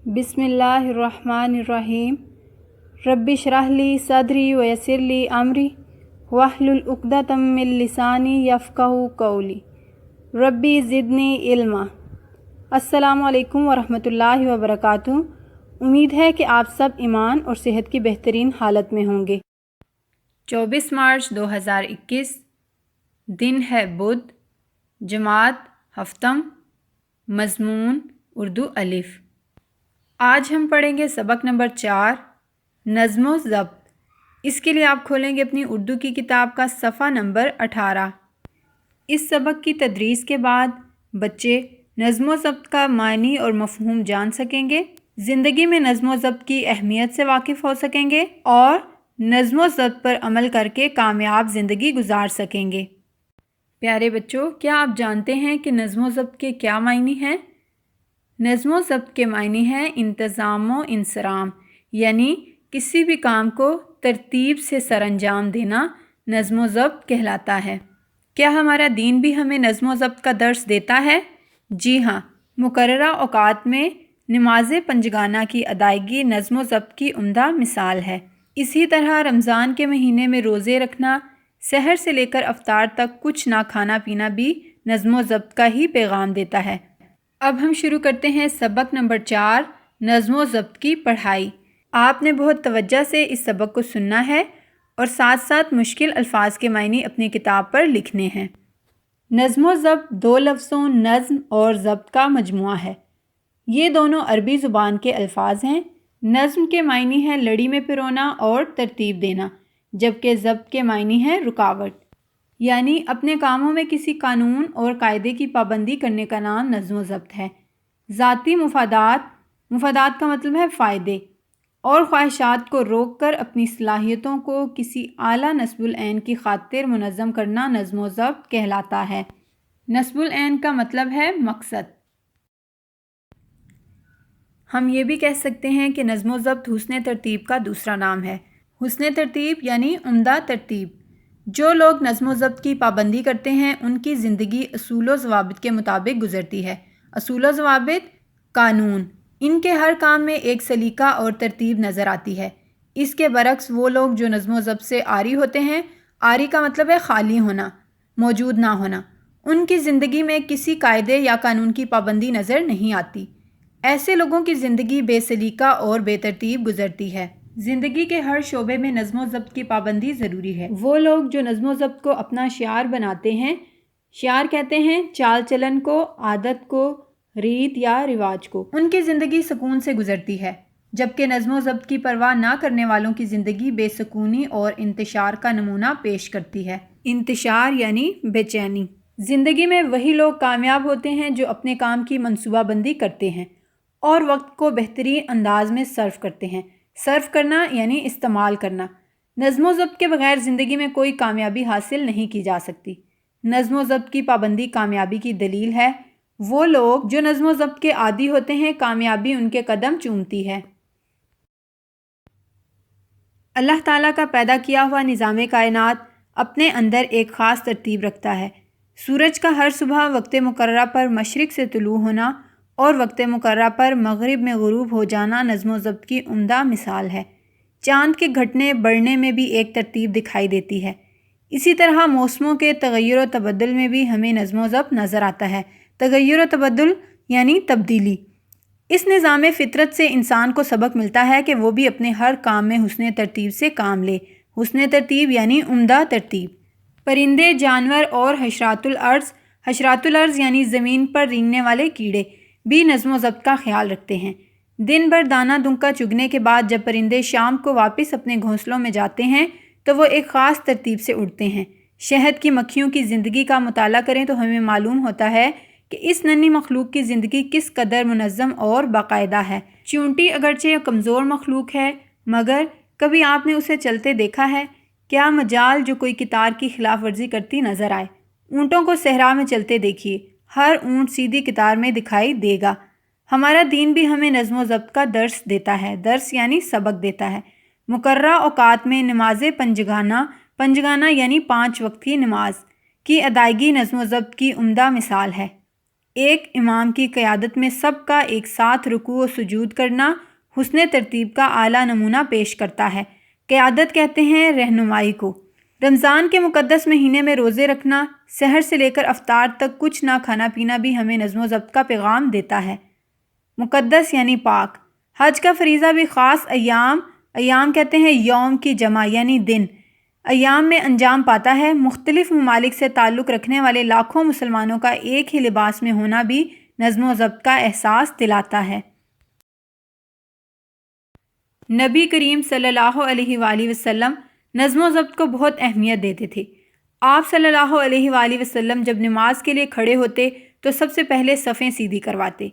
بسم اللہ الرحمن الرحیم رب اشرح لی صدری ویسر لی امری واحلل عقدۃ من لسانی یفقہوا قولی ربی زدنی علما۔ السلام علیکم ورحمۃ اللہ وبرکاتہ۔ امید ہے کہ آپ سب ایمان اور صحت کی بہترین حالت میں ہوں گے۔ 24 مارچ 2021 دن ہے بدھ، جماعت ہفتم، مضمون اردو الف۔ آج ہم پڑھیں گے سبق نمبر 4 نظم و ضبط۔ اس کے لیے آپ کھولیں گے اپنی اردو کی کتاب کا صفحہ نمبر 18۔ اس سبق کی تدریس کے بعد بچے نظم و ضبط کا معنی اور مفہوم جان سکیں گے، زندگی میں نظم و ضبط کی اہمیت سے واقف ہو سکیں گے اور نظم و ضبط پر عمل کر کے کامیاب زندگی گزار سکیں گے۔ پیارے بچوں، کیا آپ جانتے ہیں کہ نظم و ضبط کے کیا معنی ہیں؟ نظم و ضبط کے معنی ہیں انتظام و انصرام، یعنی کسی بھی کام کو ترتیب سے سر انجام دینا نظم و ضبط کہلاتا ہے۔ کیا ہمارا دین بھی ہمیں نظم و ضبط کا درس دیتا ہے؟ جی ہاں، مقررہ اوقات میں نماز پنجگانہ کی ادائیگی نظم و ضبط کی عمدہ مثال ہے۔ اسی طرح رمضان کے مہینے میں روزے رکھنا، سحر سے لے کر افطار تک کچھ نہ کھانا پینا بھی نظم و ضبط کا ہی پیغام دیتا ہے۔ اب ہم شروع کرتے ہیں سبق نمبر 4 نظم و ضبط کی پڑھائی۔ آپ نے بہت توجہ سے اس سبق کو سننا ہے اور ساتھ ساتھ مشکل الفاظ کے معنی اپنی کتاب پر لکھنے ہیں۔ نظم و ضبط دو لفظوں نظم اور ضبط کا مجموعہ ہے۔ یہ دونوں عربی زبان کے الفاظ ہیں۔ نظم کے معنی ہے لڑی میں پرونا اور ترتیب دینا، جبکہ ضبط کے معنی ہے رکاوٹ، یعنی اپنے کاموں میں کسی قانون اور قاعدے کی پابندی کرنے کا نام نظم و ضبط ہے۔ ذاتی مفادات کا مطلب ہے فائدے اور خواہشات کو روک کر اپنی صلاحیتوں کو کسی اعلیٰ نصب العین کی خاطر منظم کرنا نظم و ضبط کہلاتا ہے۔ نصب العین کا مطلب ہے مقصد۔ ہم یہ بھی کہہ سکتے ہیں کہ نظم و ضبط حسن ترتیب کا دوسرا نام ہے۔ حسن ترتیب یعنی عمدہ ترتیب۔ جو لوگ نظم و ضبط کی پابندی کرتے ہیں ان کی زندگی اصول و ضوابط کے مطابق گزرتی ہے۔ اصول و ضوابط قانون، ان کے ہر کام میں ایک سلیقہ اور ترتیب نظر آتی ہے۔ اس کے برعکس وہ لوگ جو نظم و ضبط سے عاری ہوتے ہیں، عاری کا مطلب ہے خالی ہونا، موجود نہ ہونا، ان کی زندگی میں کسی قاعدے یا قانون کی پابندی نظر نہیں آتی۔ ایسے لوگوں کی زندگی بے سلیقہ اور بے ترتیب گزرتی ہے۔ زندگی کے ہر شعبے میں نظم و ضبط کی پابندی ضروری ہے۔ وہ لوگ جو نظم و ضبط کو اپنا شعار بناتے ہیں، شعار کہتے ہیں چال چلن کو، عادت کو، ریت یا رواج کو، ان کی زندگی سکون سے گزرتی ہے، جبکہ نظم و ضبط کی پرواہ نہ کرنے والوں کی زندگی بے سکونی اور انتشار کا نمونہ پیش کرتی ہے۔ انتشار یعنی بے چینی۔ زندگی میں وہی لوگ کامیاب ہوتے ہیں جو اپنے کام کی منصوبہ بندی کرتے ہیں اور وقت کو بہترین انداز میں صرف کرتے ہیں۔ صرف کرنا یعنی استعمال کرنا۔ نظم و ضبط کے بغیر زندگی میں کوئی کامیابی حاصل نہیں کی جا سکتی۔ نظم و ضبط کی پابندی کامیابی کی دلیل ہے۔ وہ لوگ جو نظم و ضبط کے عادی ہوتے ہیں، کامیابی ان کے قدم چومتی ہے۔ اللہ تعالیٰ کا پیدا کیا ہوا نظام کائنات اپنے اندر ایک خاص ترتیب رکھتا ہے۔ سورج کا ہر صبح وقت مقررہ پر مشرق سے طلوع ہونا اور وقت مقررہ پر مغرب میں غروب ہو جانا نظم و ضبط کی عمدہ مثال ہے۔ چاند کے گھٹنے بڑھنے میں بھی ایک ترتیب دکھائی دیتی ہے۔ اسی طرح موسموں کے تغیر و تبدل میں بھی ہمیں نظم و ضبط نظر آتا ہے۔ تغیر و تبدل یعنی تبدیلی۔ اس نظام فطرت سے انسان کو سبق ملتا ہے کہ وہ بھی اپنے ہر کام میں حسن ترتیب سے کام لے۔ حسن ترتیب یعنی عمدہ ترتیب۔ پرندے، جانور اور حشرات الارض یعنی زمین پر رینگنے والے کیڑے بھی نظم و ضبط کا خیال رکھتے ہیں۔ دن بھر دانہ دنکا چگنے کے بعد جب پرندے شام کو واپس اپنے گھونسلوں میں جاتے ہیں تو وہ ایک خاص ترتیب سے اڑتے ہیں۔ شہد کی مکھیوں کی زندگی کا مطالعہ کریں تو ہمیں معلوم ہوتا ہے کہ اس ننھی مخلوق کی زندگی کس قدر منظم اور باقاعدہ ہے۔ چیونٹی اگرچہ کمزور مخلوق ہے، مگر کبھی آپ نے اسے چلتے دیکھا ہے؟ کیا مجال جو کوئی قطار کی خلاف ورزی کرتی نظر آئے۔ اونٹوں کو صحرا میں چلتے دیکھیے، ہر اونٹ سیدھی قطار میں دکھائی دے گا۔ ہمارا دین بھی ہمیں نظم و ضبط کا درس دیتا ہے۔ درس یعنی سبق دیتا ہے۔ مقررہ اوقات میں نماز پنجگانہ یعنی 5 وقت کی نماز کی ادائیگی نظم و ضبط کی عمدہ مثال ہے۔ ایک امام کی قیادت میں سب کا ایک ساتھ رکوع و سجود کرنا حسن ترتیب کا اعلیٰ نمونہ پیش کرتا ہے۔ قیادت کہتے ہیں رہنمائی کو۔ رمضان کے مقدس مہینے میں روزے رکھنا، سحر سے لے کر افطار تک کچھ نہ کھانا پینا بھی ہمیں نظم و ضبط کا پیغام دیتا ہے۔ مقدس یعنی پاک۔ حج کا فریضہ بھی خاص ایام کہتے ہیں یوم کی جمع یعنی دن، ایام میں انجام پاتا ہے۔ مختلف ممالک سے تعلق رکھنے والے لاکھوں مسلمانوں کا ایک ہی لباس میں ہونا بھی نظم و ضبط کا احساس دلاتا ہے۔ نبی کریم صلی اللہ علیہ وآلہ وسلم نظم و ضبط کو بہت اہمیت دیتے تھے۔ آپ صلی اللہ علیہ وآلہ وسلم جب نماز کے لیے کھڑے ہوتے تو سب سے پہلے صفیں سیدھی کرواتے۔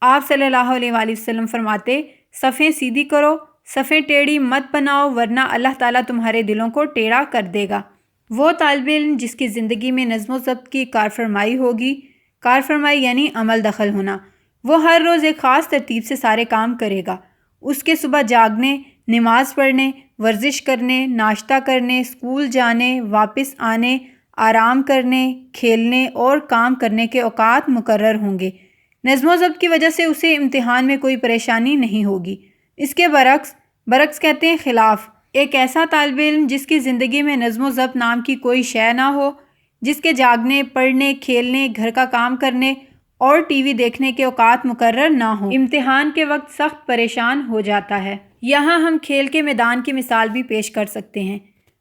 آپ صلی اللہ علیہ وآلہ وسلم فرماتے، صفیں سیدھی کرو، صفیں ٹیڑھی مت بناؤ ورنہ اللہ تعالیٰ تمہارے دلوں کو ٹیڑھا کر دے گا۔ وہ طالب علم جس کی زندگی میں نظم و ضبط کی کارفرمائی ہوگی، کارفرمائی یعنی عمل دخل ہونا، وہ ہر روز ایک خاص ترتیب سے سارے کام کرے گا۔ اس کے صبح جاگنے، نماز پڑھنے، ورزش کرنے، ناشتہ کرنے، اسکول جانے، واپس آنے، آرام کرنے، کھیلنے اور کام کرنے کے اوقات مقرر ہوں گے۔ نظم و ضبط کی وجہ سے اسے امتحان میں کوئی پریشانی نہیں ہوگی۔ اس کے برعکس کہتے ہیں خلاف، ایک ایسا طالب علم جس کی زندگی میں نظم و ضبط نام کی کوئی شے نہ ہو، جس کے جاگنے، پڑھنے، کھیلنے، گھر کا کام کرنے اور ٹی وی دیکھنے کے اوقات مقرر نہ ہوں، امتحان کے وقت سخت پریشان ہو جاتا ہے۔ یہاں ہم کھیل کے میدان کی مثال بھی پیش کر سکتے ہیں۔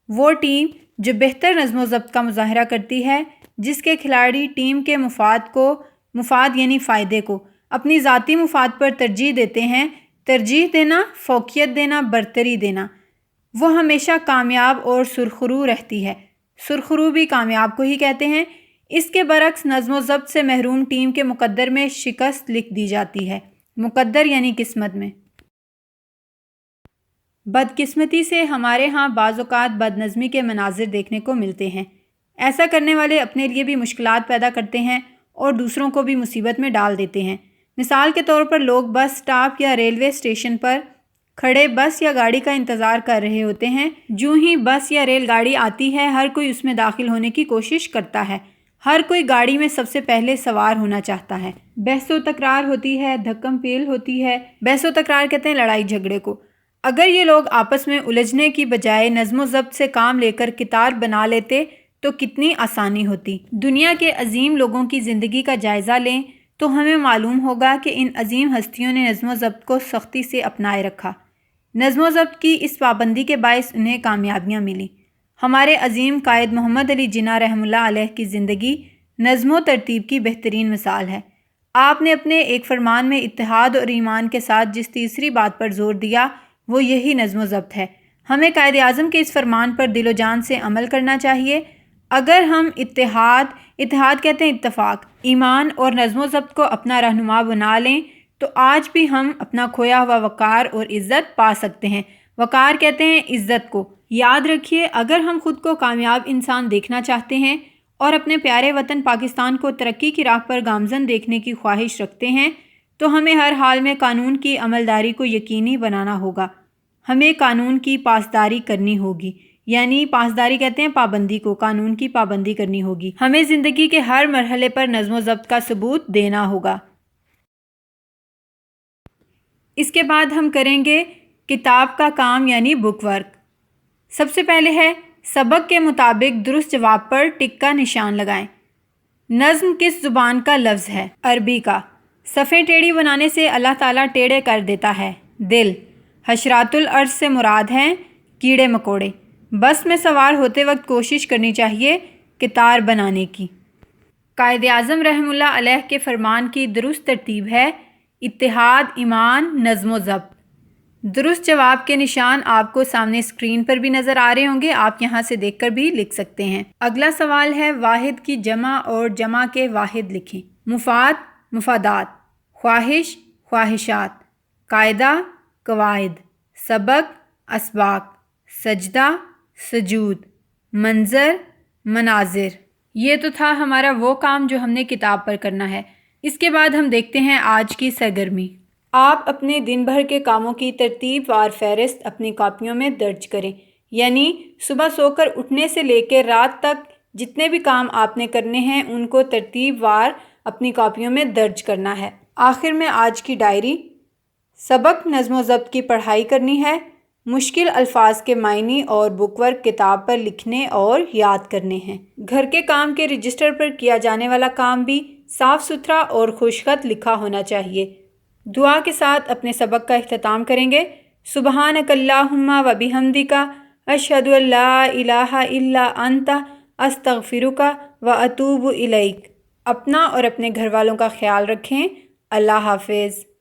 وہ ٹیم جو بہتر نظم و ضبط کا مظاہرہ کرتی ہے، جس کے کھلاڑی ٹیم کے مفاد یعنی فائدے کو اپنی ذاتی مفاد پر ترجیح دیتے ہیں، ترجیح دینا، فوقیت دینا، برتری دینا، وہ ہمیشہ کامیاب اور سرخرو رہتی ہے۔ سرخرو بھی کامیاب کو ہی کہتے ہیں۔ اس کے برعکس نظم و ضبط سے محروم ٹیم کے مقدر میں شکست لکھ دی جاتی ہے۔ مقدر یعنی قسمت میں۔ بدقسمتی سے ہمارے ہاں بعض اوقات بد نظمی کے مناظر دیکھنے کو ملتے ہیں۔ ایسا کرنے والے اپنے لیے بھی مشکلات پیدا کرتے ہیں اور دوسروں کو بھی مصیبت میں ڈال دیتے ہیں۔ مثال کے طور پر لوگ بس سٹاپ یا ریلوے اسٹیشن پر کھڑے بس یا گاڑی کا انتظار کر رہے ہوتے ہیں۔ جوں ہی بس یا ریل گاڑی آتی ہے، ہر کوئی اس میں داخل ہونے کی کوشش کرتا ہے۔ ہر کوئی گاڑی میں سب سے پہلے سوار ہونا چاہتا ہے۔ بحث و تکرار ہوتی ہے، دھکم پیل ہوتی ہے۔ بحث و تکرار کہتے ہیں لڑائی جھگڑے کو۔ اگر یہ لوگ آپس میں الجھنے کی بجائے نظم و ضبط سے کام لے کر قطار بنا لیتے تو کتنی آسانی ہوتی۔ دنیا کے عظیم لوگوں کی زندگی کا جائزہ لیں تو ہمیں معلوم ہوگا کہ ان عظیم ہستیوں نے نظم و ضبط کو سختی سے اپنائے رکھا۔ نظم و ضبط کی اس پابندی کے باعث انہیں کامیابیاں ملیں۔ ہمارے عظیم قائد محمد علی جناح رحمہ اللہ علیہ کی زندگی نظم و ترتیب کی بہترین مثال ہے۔ آپ نے اپنے ایک فرمان میں اتحاد اور ایمان کے ساتھ جس تیسری بات پر زور دیا وہ یہی نظم و ضبط ہے۔ ہمیں قائد اعظم کے اس فرمان پر دل و جان سے عمل کرنا چاہیے۔ اگر ہم اتحاد کہتے ہیں اتفاق، ایمان اور نظم و ضبط کو اپنا رہنما بنا لیں تو آج بھی ہم اپنا کھویا ہوا وقار اور عزت پا سکتے ہیں۔ وقار کہتے ہیں عزت کو۔ یاد رکھیے، اگر ہم خود کو کامیاب انسان دیکھنا چاہتے ہیں اور اپنے پیارے وطن پاکستان کو ترقی کی راہ پر گامزن دیکھنے کی خواہش رکھتے ہیں تو ہمیں ہر حال میں قانون کی عملداری کو یقینی بنانا ہوگا۔ ہمیں قانون کی پاسداری کرنی ہوگی، یعنی پاسداری کہتے ہیں پابندی کو، قانون کی پابندی کرنی ہوگی۔ ہمیں زندگی کے ہر مرحلے پر نظم و ضبط کا ثبوت دینا ہوگا۔ اس کے بعد ہم کریں گے کتاب کا کام یعنی بک ورک۔ سب سے پہلے ہے سبق کے مطابق درست جواب پر ٹک کا نشان لگائیں۔ نظم کس زبان کا لفظ ہے؟ عربی کا۔ صفیں ٹیڑھی بنانے سے اللہ تعالیٰ ٹیڑھے کر دیتا ہے۔ دل۔ حشرات الارض سے مراد ہیں کیڑے مکوڑے۔ بس میں سوار ہوتے وقت کوشش کرنی چاہیے قطار بنانے کی۔ قائد اعظم رحمہ اللہ علیہ کے فرمان کی درست ترتیب ہے اتحاد، ایمان، نظم و ضبط۔ درست جواب کے نشان آپ کو سامنے اسکرین پر بھی نظر آ رہے ہوں گے، آپ یہاں سے دیکھ کر بھی لکھ سکتے ہیں۔ اگلا سوال ہے واحد کی جمع اور جمع کے واحد لکھیں۔ مفاد، مفادات، خواہش، خواہشات، قاعدہ، قواعد، سبق، اسباق، سجدہ، سجود، منظر، مناظر۔ یہ تو تھا ہمارا وہ کام جو ہم نے کتاب پر کرنا ہے۔ اس کے بعد ہم دیکھتے ہیں آج کی سرگرمی۔ آپ اپنے دن بھر کے کاموں کی ترتیب وار فہرست اپنی کاپیوں میں درج کریں، یعنی صبح سو کر اٹھنے سے لے کے رات تک جتنے بھی کام آپ نے کرنے ہیں ان کو ترتیب وار اپنی کاپیوں میں درج کرنا ہے۔ آخر میں آج کی ڈائری: سبق نظم و ضبط کی پڑھائی کرنی ہے، مشکل الفاظ کے معنی اور بک ورک کتاب پر لکھنے اور یاد کرنے ہیں۔ گھر کے کام کے رجسٹر پر کیا جانے والا کام بھی صاف ستھرا اور خوش خط لکھا ہونا چاہیے۔ دعا کے ساتھ اپنے سبق کا اختتام کریں گے۔ سبحانک اللہم و بحمدک، اشہد ان لا الہ الا انت، استغفرک و اتوب الیک۔ اپنا اور اپنے گھر والوں کا خیال رکھیں۔ اللہ حافظ۔